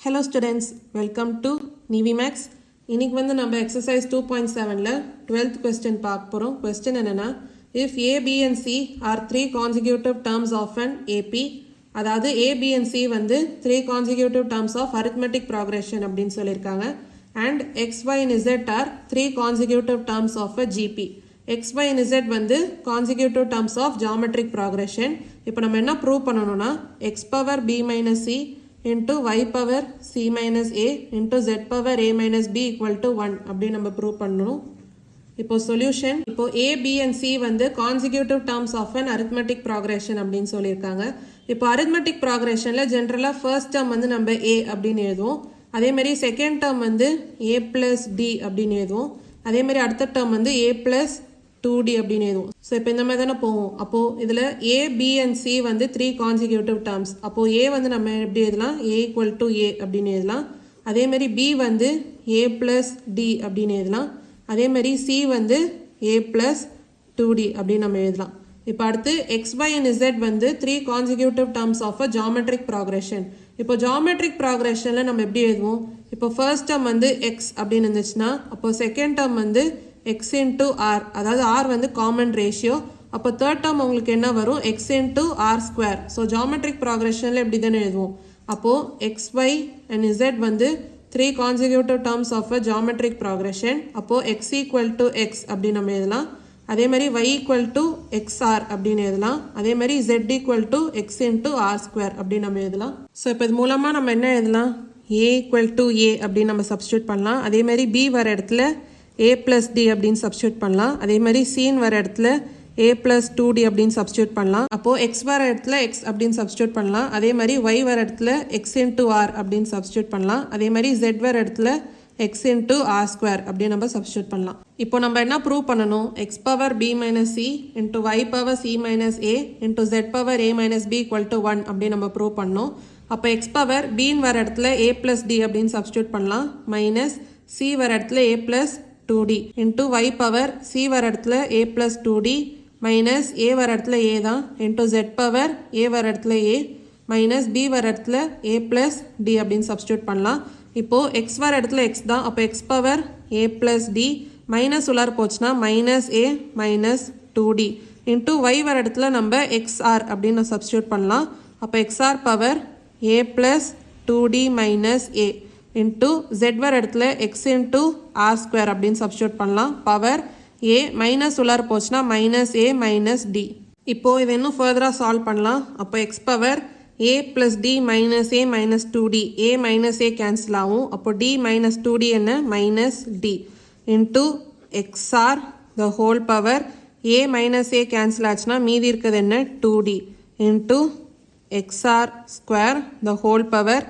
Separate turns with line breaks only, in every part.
Hello students, welcome to NiviMax. இன்னைக்கு வந்து நம்ம exercise 2.7ல 12th question பார்க்க போறோம். Question என்னன்னா, if A, B and C are three consecutive terms of an AP, அதாவது A, B and C வந்து three consecutive terms of arithmetic progression அப்படின்னு சொல்லியிருக்காங்க. And X, Y and Z are three consecutive terms of a GP. X, Y and Z வந்து consecutive terms of geometric progression. இப்போ நம்ம என்ன prove பண்ணணும்னா, X power B minus C into y power c minus a into z power a minus b equal to 1 அப்படி நம்ம prove பண்ணணும். இப்போ solution, இப்போ a, b and c வந்து consecutive terms of an arithmetic progression அப்படின்னு சொல்லியிருக்காங்க. இப்போ arithmetic progressionல ஜென்ரலா ஃபர்ஸ்ட் டேர்ம் வந்து நம்ம a அப்படின்னு எழுதுவோம். அதே மாதிரி செகண்ட் டேர்ம் வந்து a plus d அப்படின்னு எழுதுவோம். அதே மாதிரி அடுத்த டேர்ம் வந்து a plus 2d அப்படின்னு எழுதுவோம். ஸோ இப்போ இந்த மாதிரி தானே போவோம். அப்போது இதில் a, b and c வந்து த்ரீ கான்சிக்யூட்டிவ் டேர்ம்ஸ். அப்போது a வந்து நம்ம எப்படி எழுதலாம், a equal to a அப்படின்னு எழுதலாம். அதே மாதிரி b வந்து a plus d அப்படின்னு எழுதலாம். அதே மாதிரி c வந்து a plus 2d அப்படின்னு நம்ம எழுதலாம். இப்போ அடுத்து x, y and z வந்து three consecutive terms of a geometric progression. இப்போ ஜாமெட்ரிக் ப்ராக்ரெஷனில் நம்ம எப்படி எழுதுவோம், இப்போ ஃபர்ஸ்ட் டேர்ம் வந்து x அப்படின்னு இருந்துச்சுன்னா, அப்போ செகண்ட் டேர்ம் வந்து x into r, அதாவது r வந்து காமன் ரேஷியோ. அப்போ தேர்ட் டேர்ம் உங்களுக்கு என்ன வரும், x into r square. So geometric ப்ராக்ரெஷனில் எப்படி தானே எழுதுவோம். அப்போது x, y and z வந்து three consecutive terms of a geometric progression. அப்போது x equal to x அப்படின்னு நம்ம எழுதலாம். அதே மாதிரி y equal to xr அப்படின்னு எழுதலாம். அதே மாதிரி z equal to x into r square அப்படின்னு நம்ம எழுதலாம். ஸோ இப்போ இது மூலமாக நம்ம என்ன எழுதலாம், a equal to a அப்படின்னு நம்ம சப்ஸ்டியூட் பண்ணலாம். அதே மாதிரி b வர இடத்துல a plus d அப்படின்னு சப்ஸ்டியூட் பண்ணலாம். அதே மாதிரி c வர இடத்துல a plus 2d அப்படின்னு சப்ஸ்டியூட் பண்ணலாம். அப்போது x வர இடத்துல x அப்படின்னு சப்ஸ்டியூட் பண்ணலாம். அதே மாதிரி y வர இடத்துல x into r அப்படின்னு சப்ஸ்டியூட் பண்ணலாம். அதே மாதிரி z வர இடத்துல x into r ஸ்கொயர் அப்படின்னு நம்ம சப்ஸ்டியூட் பண்ணலாம். இப்போ நம்ம என்ன ப்ரூவ் பண்ணணும், x power b minus c into y power c minus a into z power a minus b equal to 1 அப்படின்னு நம்ம ப்ரூவ் பண்ணணும். அப்போ x power b வர இடத்துல a plus d அப்படின்னு சப்ஸ்டியூட் பண்ணலாம். மைனஸ் c வர இடத்துல a plus 2d into y power c வர இடத்துல a plus 2d minus a வர இடத்துல a தான் into z power a வர இடத்துல a மைனஸ் b வர இடத்துல a plus d அப்படின்னு சப்ஸ்டியூட் பண்ணலாம். இப்போது x வர இடத்துல x தான், அப்போ x power a plus d minus உள்ளார போச்சுன்னா minus a minus 2d into y வர இடத்துல நம்ம xr அப்படின்னு சப்ஸ்டியூட் பண்ணலாம். அப்போ xr power a plus 2d minus a into z வர இடத்துல x into r ஸ்கொயர் அப்படின்னு சப்ஸ்டியூட் பண்ணலாம். பவர் a மைனஸ் உள்ளார போச்சுன்னா மைனஸ் a மைனஸ் d. இப்போது இதை இன்னும் ஃபர்தராக சால்வ் பண்ணலாம். அப்போ x power a plus d minus a minus 2d, a minus a cancel ஆகும். அப்போ d மைனஸ் 2d என்ன, minus d into xr the whole power a minus a cancel ஆச்சுன்னா மீதி இருக்கிறது என்ன, 2d into xr square the whole power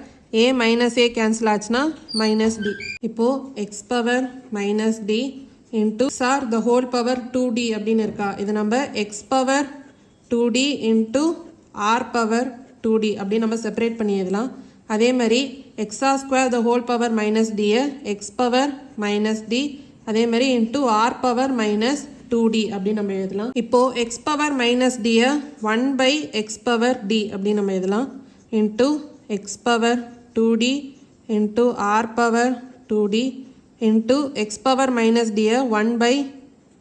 a minus a cancel ஆச்சுன்னா minus d. இப்போது x power minus d into sir த whole power 2d அப்படின்னு இருக்கா, இது நம்ம x power 2d into r power 2d அப்படின்னு நம்ம செப்பரேட் பண்ணி எழுதலாம். அதே மாதிரி xr square the whole power minus டியை x பவர் மைனஸ் d அதே மாதிரி into r power minus 2d அப்படின்னு நம்ம எழுதலாம். இப்போது x பவர் மைனஸ் டியை 1 by x பவர் d அப்படின்னு நம்ம எழுதலாம். Into x power 2d into r power 2d into x power minus d 1 by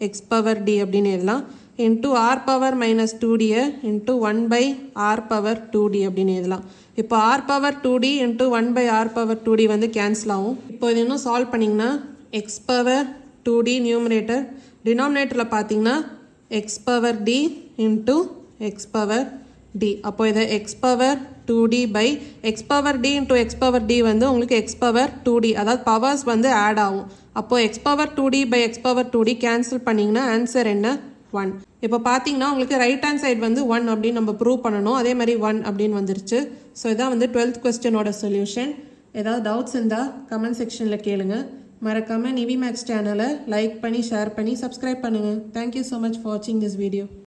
x power d அப்படின்னு எழுதலாம். into r power minus 2d into 1 by r power 2d அப்படின்னு எழுதலாம். இப்போ r power 2d into 1 by r power 2d வந்து cancel ஆகும். இப்போ இது இன்னும் சால்வ் பண்ணிங்கன்னா x power 2d நியூமரேட்டர், டினாமினேட்டரில் பார்த்தீங்கன்னா x power d into x power d. அப்போ இதை x power 2d by x power d into x power d வந்து உங்களுக்கு x power 2d, அதாவது பவர்ஸ் வந்து ஆட் ஆகும். அப்போது x power 2d by x power 2d cancel பண்ணிங்கன்னா answer என்ன, 1. இப்போ பார்த்தீங்கன்னா உங்களுக்கு ரைட் ஹேண்ட் சைடு வந்து 1 அப்படின்னு நம்ம ப்ரூவ் பண்ணணும். அதே மாதிரி 1 அப்படின்னு வந்துருச்சு. ஸோ இதான் வந்து 12th கொஸ்டினோட சொல்யூஷன். ஏதாவது டவுட்ஸ் இருந்தால் கமெண்ட் செக்ஷனில் கேளுங்க. மறக்காமல் நிவிமேக்ஸ் சேனலை லைக் பண்ணி ஷேர் பண்ணி சப்ஸ்கிரைப் பண்ணுங்கள். தேங்க்யூ ஸோ மச் ஃபார் வாட்சிங் திஸ் வீடியோ.